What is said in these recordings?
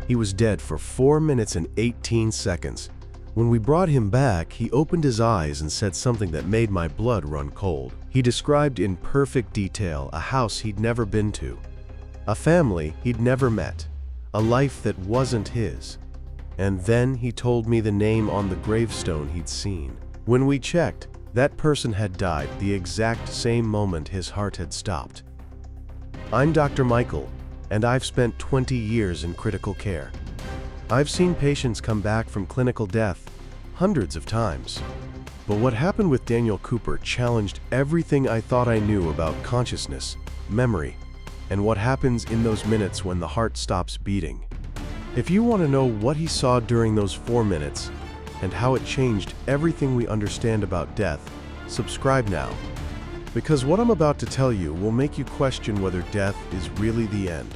He was dead for 4 minutes and 18 seconds. When we brought him back, he opened his eyes and said something that made my blood run cold. He described in perfect detail a house he'd never been to, a family he'd never met, a life that wasn't his. And then he told me the name on the gravestone he'd seen. When we checked, that person had died the exact same moment his heart had stopped. I'm Dr. Michael, and I've spent 20 years in critical care. I've seen patients come back from clinical death hundreds of times. But what happened with Daniel Cooper challenged everything I thought I knew about consciousness, memory, and what happens in those minutes when the heart stops beating. If you want to know what he saw during those 4 minutes and how it changed everything we understand about death, subscribe now. Because what I'm about to tell you will make you question whether death is really the end,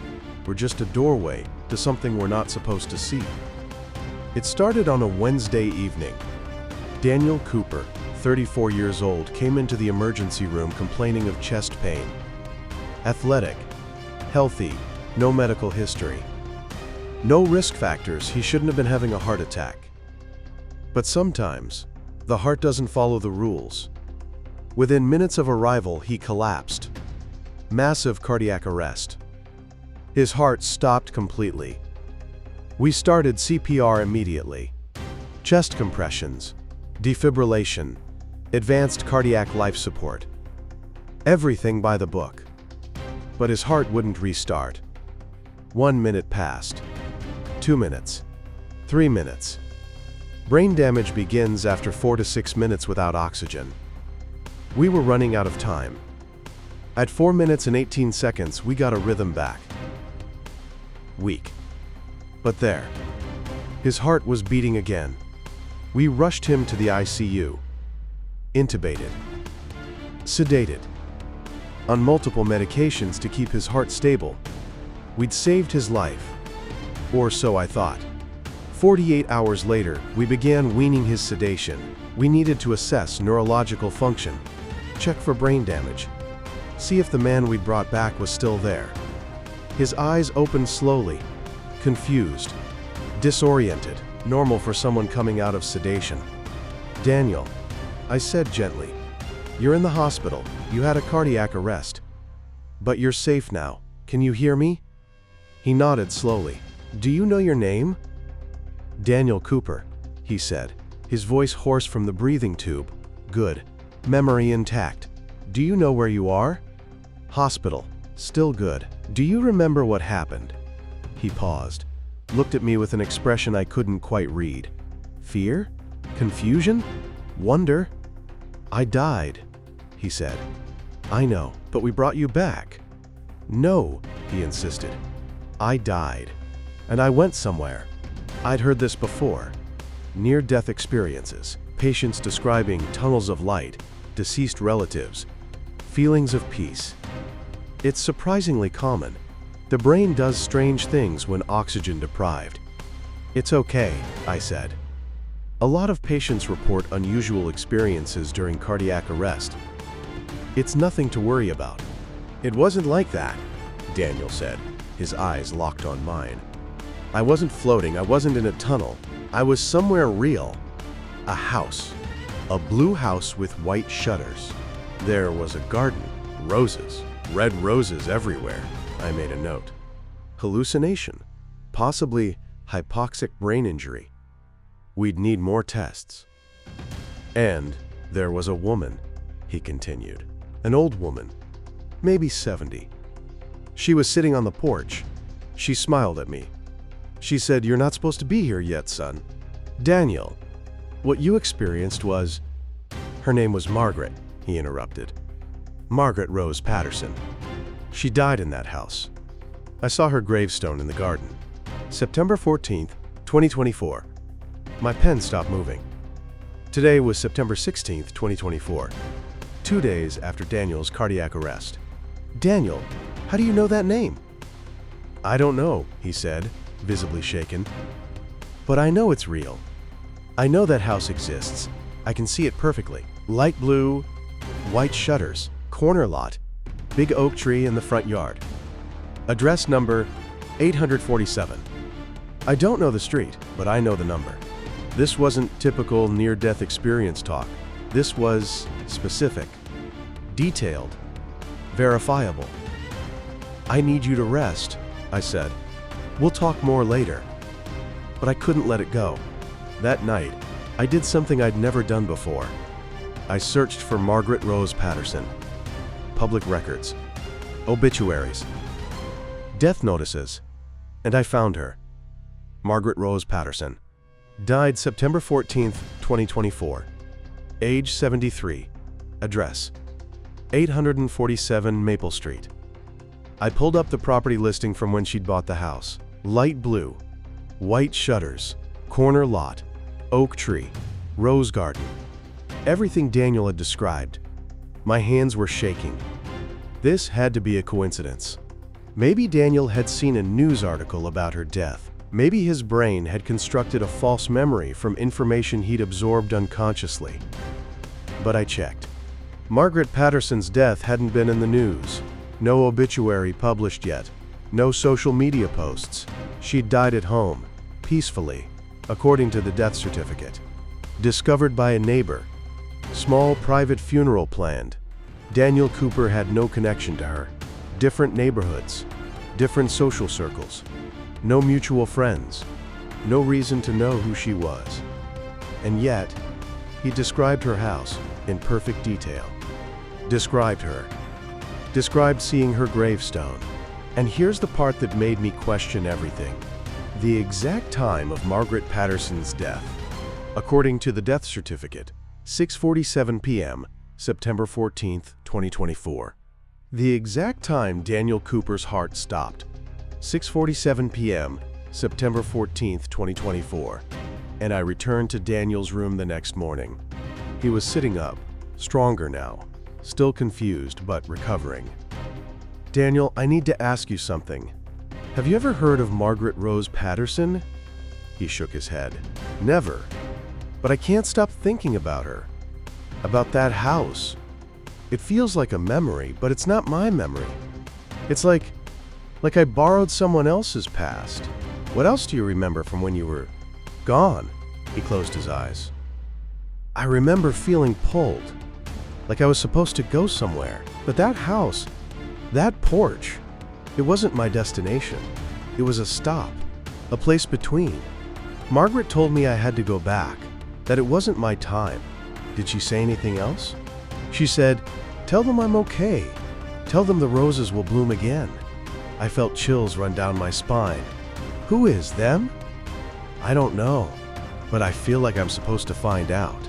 or just a doorway to something we're not supposed to see. It started on a Wednesday evening. Daniel Cooper, 34 years old, came into the emergency room complaining of chest pain. Athletic, healthy, no medical history. No risk factors, he shouldn't have been having a heart attack. But sometimes, the heart doesn't follow the rules. Within minutes of arrival, he collapsed. Massive cardiac arrest. His heart stopped completely. We started CPR immediately. Chest compressions, defibrillation, advanced cardiac life support. Everything by the book. But his heart wouldn't restart. 1 minute passed. 2 minutes. 3 minutes. Brain damage begins after 4 to 6 minutes without oxygen. We were running out of time. At 4 minutes and 18 seconds, we got a rhythm back. Weak. But there. His heart was beating again. We rushed him to the ICU. Intubated. Sedated. On multiple medications to keep his heart stable. We'd saved his life. Or so I thought. 48 hours later, we began weaning his sedation. We needed to assess neurological function, check for brain damage, see if the man we'd brought back was still there. His eyes opened slowly, confused, disoriented, normal for someone coming out of sedation. "Daniel," I said gently, "you're in the hospital. You had a cardiac arrest. But you're safe now. Can you hear me?" He nodded slowly. "Do you know your name?" "Daniel Cooper," he said, his voice hoarse from the breathing tube. "Good. Memory intact. Do you know where you are?" "Hospital. Still good. Do you remember what happened?" He paused, looked at me with an expression I couldn't quite read. Fear? Confusion? Wonder? "I died," he said. "I know, but we brought you back." "No," he insisted. "I died. And I went somewhere." I'd heard this before. Near-death experiences, patients describing tunnels of light, deceased relatives, feelings of peace. It's surprisingly common. The brain does strange things when oxygen deprived. "It's okay," I said. A lot of patients report unusual experiences during cardiac arrest. "It's nothing to worry about." "It wasn't like that," Daniel said, his eyes locked on mine. "I wasn't floating, I wasn't in a tunnel. I was somewhere real. A house. A blue house with white shutters. There was a garden, roses, red roses everywhere." I made a note. Hallucination. Possibly hypoxic brain injury. We'd need more tests. "And there was a woman," he continued. "An old woman. Maybe 70. She was sitting on the porch. She smiled at me. She said, 'You're not supposed to be here yet, son.' Daniel, what you experienced was—" "Her name was Margaret," he interrupted. "Margaret Rose Patterson. She died in that house. I saw her gravestone in the garden. September 14th, 2024. My pen stopped moving. Today was September 16th, 2024. 2 days after Daniel's cardiac arrest." "Daniel, how do you know that name?" "I don't know," he said, visibly shaken. "But I know it's real. I know that house exists. I can see it perfectly. Light blue, white shutters, corner lot, big oak tree in the front yard. Address number 847. I don't know the street, but I know the number. This wasn't typical near-death experience talk. This was specific, detailed, verifiable. I need you to rest, I said. We'll talk more later. But I couldn't let it go. That night, I did something I'd never done before. I searched for Margaret Rose Patterson. Public records, obituaries, death notices, and I found her. Margaret Rose Patterson. Died September 14th, 2024. Age 73. Address: 847 Maple Street. I pulled up the property listing from when she'd bought the house. Light blue, white shutters, corner lot, oak tree, rose garden. Everything Daniel had described. My hands were shaking. This had to be a coincidence. Maybe Daniel had seen a news article about her death. Maybe his brain had constructed a false memory from information he'd absorbed unconsciously. But I checked. Margaret Patterson's death hadn't been in the news. No obituary published yet. No social media posts. She'd died at home, peacefully, according to the death certificate. Discovered by a neighbor. Small private funeral planned. Daniel Cooper had no connection to her. Different neighborhoods, different social circles. No mutual friends. No reason to know who she was. And yet, he described her house in perfect detail. Described her. Described seeing her gravestone. And here's the part that made me question everything. The exact time of Margaret Patterson's death. According to the death certificate, 6:47 p.m., September 14th, 2024. The exact time Daniel Cooper's heart stopped. 6:47 p.m., September 14th, 2024. And I returned to Daniel's room the next morning. He was sitting up, stronger now, still confused but recovering. Daniel, I need to ask you something. Have you ever heard of Margaret Rose Patterson? He shook his head. Never. But I can't stop thinking about her. About that house. It feels like a memory, but it's not my memory. It's like I borrowed someone else's past. What else do you remember from when you were gone? He closed his eyes. I remember feeling pulled, like I was supposed to go somewhere. But that house, that porch, it wasn't my destination. It was a stop, a place between. Margaret told me I had to go back, that it wasn't my time. Did she say anything else? She said, "Tell them I'm okay. Tell them the roses will bloom again." I felt chills run down my spine. Who is them? I don't know, but I feel like I'm supposed to find out.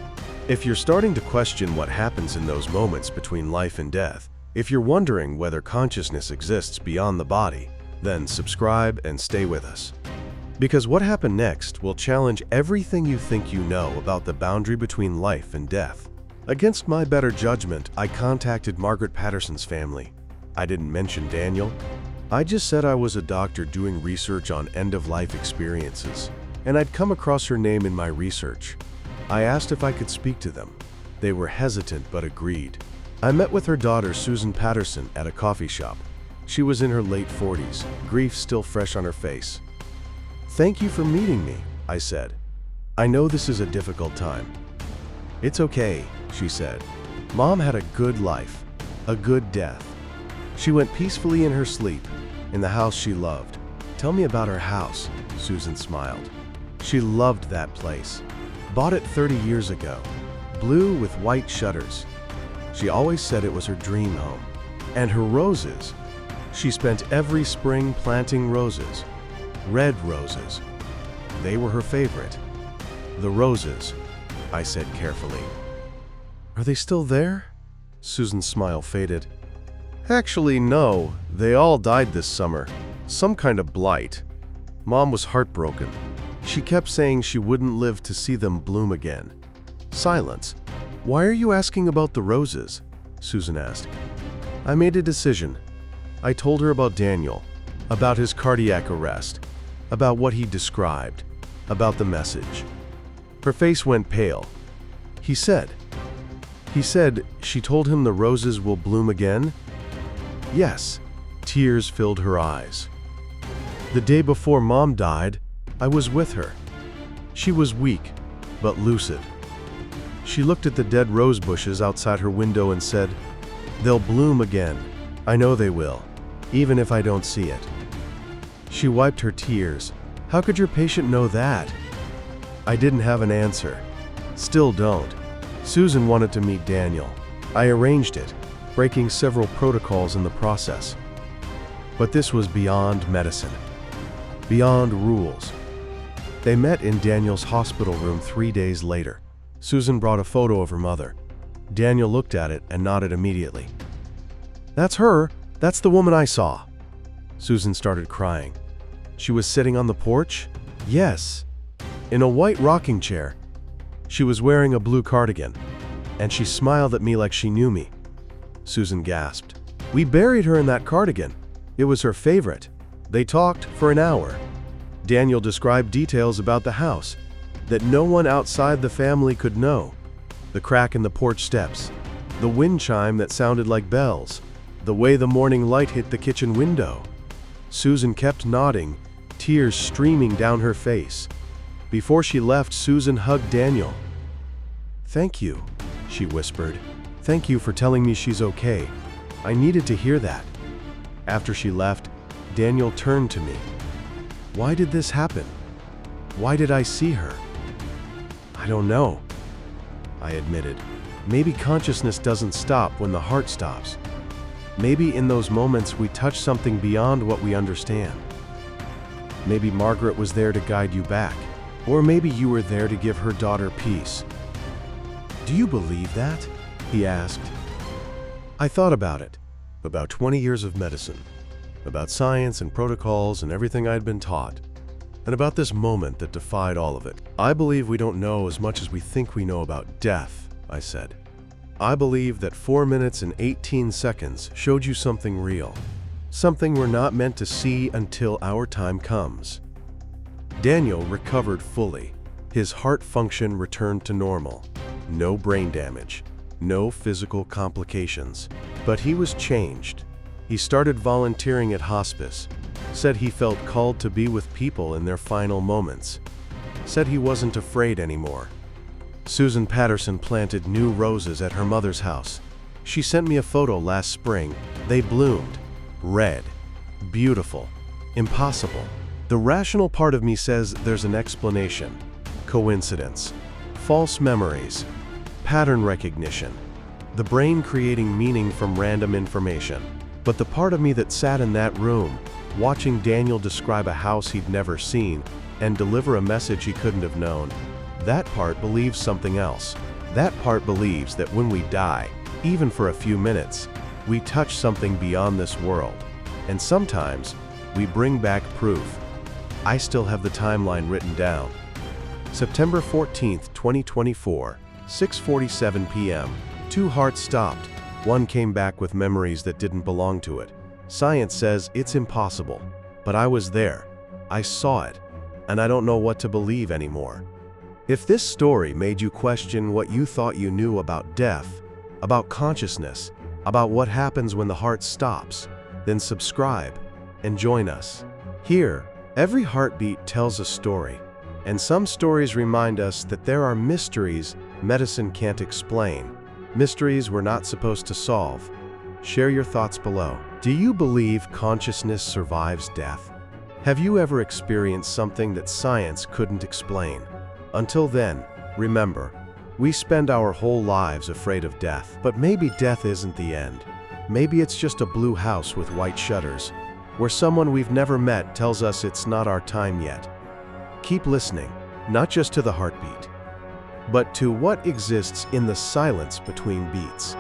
If you're starting to question what happens in those moments between life and death, if you're wondering whether consciousness exists beyond the body, then subscribe and stay with us. Because what happened next will challenge everything you think you know about the boundary between life and death. Against my better judgment, I contacted Margaret Patterson's family. I didn't mention Daniel. I just said I was a doctor doing research on end-of-life experiences, and I'd come across her name in my research. I asked if I could speak to them. They were hesitant but agreed. I met with her daughter, Susan Patterson, at a coffee shop. She was in her late 40s, grief still fresh on her face. "Thank you for meeting me," I said. "I know this is a difficult time." "It's okay," she said. "Mom had a good life, a good death. She went peacefully in her sleep, in the house she loved." "Tell me about her house," Susan smiled. "She loved that place. Bought it 30 years ago. Blue with white shutters. She always said it was her dream home. And her roses. She spent every spring planting roses. Red roses. They were her favorite." "The roses," I said carefully. "Are they still there?" Susan's smile faded. "Actually, no. They all died this summer. Some kind of blight. Mom was heartbroken. She kept saying she wouldn't live to see them bloom again." Silence. "Why are you asking about the roses?" Susan asked. "I made a decision. I told her about Daniel, about his cardiac arrest, about what he described, about the message." Her face went pale. He said, "She told him the roses will bloom again?" "Yes." Tears filled her eyes. "The day before Mom died, I was with her. She was weak, but lucid. She looked at the dead rose bushes outside her window and said, "They'll bloom again. I know they will, even if I don't see it." She wiped her tears. "How could your patient know that?" I didn't have an answer. Still don't. Susan wanted to meet Daniel. I arranged it, breaking several protocols in the process. But this was beyond medicine, beyond rules. They met in Daniel's hospital room 3 days later. Susan brought a photo of her mother. Daniel looked at it and nodded immediately. "That's her. That's the woman I saw." Susan started crying. "She was sitting on the porch?" "Yes, in a white rocking chair. She was wearing a blue cardigan, and she smiled at me like she knew me." Susan gasped. "We buried her in that cardigan. It was her favorite." They talked for an hour. Daniel described details about the house that no one outside the family could know. The crack in the porch steps, the wind chime that sounded like bells, the way the morning light hit the kitchen window. Susan kept nodding, tears streaming down her face. Before she left, Susan hugged Daniel. "Thank you," she whispered. "Thank you for telling me she's okay. I needed to hear that." After she left, Daniel turned to me. "Why did this happen? Why did I see her?" "I don't know," I admitted. "Maybe consciousness doesn't stop when the heart stops. Maybe in those moments we touch something beyond what we understand. Maybe Margaret was there to guide you back, or maybe you were there to give her daughter peace." "Do you believe that?" he asked. I thought about it, about 20 years of medicine, about science and protocols and everything I'd been taught, and about this moment that defied all of it. "I believe we don't know as much as we think we know about death," I said. "I believe that 4 minutes and 18 seconds showed you something real, something we're not meant to see until our time comes." Daniel recovered fully. His heart function returned to normal. No brain damage, no physical complications. But he was changed. He started volunteering at hospice, said he felt called to be with people in their final moments, said he wasn't afraid anymore. Susan Patterson planted new roses at her mother's house. She sent me a photo last spring. They bloomed. Red. Beautiful. Impossible. The rational part of me says there's an explanation. Coincidence. False memories. Pattern recognition. The brain creating meaning from random information. But the part of me that sat in that room, watching Daniel describe a house he'd never seen and deliver a message he couldn't have known, that part believes something else. That part believes that when we die, even for a few minutes, we touch something beyond this world. And sometimes, we bring back proof. I still have the timeline written down. September 14th, 2024, 6:47 p.m. 2 hearts stopped. One came back with memories that didn't belong to it. Science says it's impossible, but I was there. I saw it, and I don't know what to believe anymore. If this story made you question what you thought you knew about death, about consciousness, about what happens when the heart stops, then subscribe and join us. Here, every heartbeat tells a story, and some stories remind us that there are mysteries medicine can't explain, mysteries we're not supposed to solve. Share your thoughts below. Do you believe consciousness survives death? Have you ever experienced something that science couldn't explain? Until then, remember, we spend our whole lives afraid of death, but maybe death isn't the end. Maybe it's just a blue house with white shutters, where someone we've never met tells us it's not our time yet. Keep listening, not just to the heartbeat, but to what exists in the silence between beats.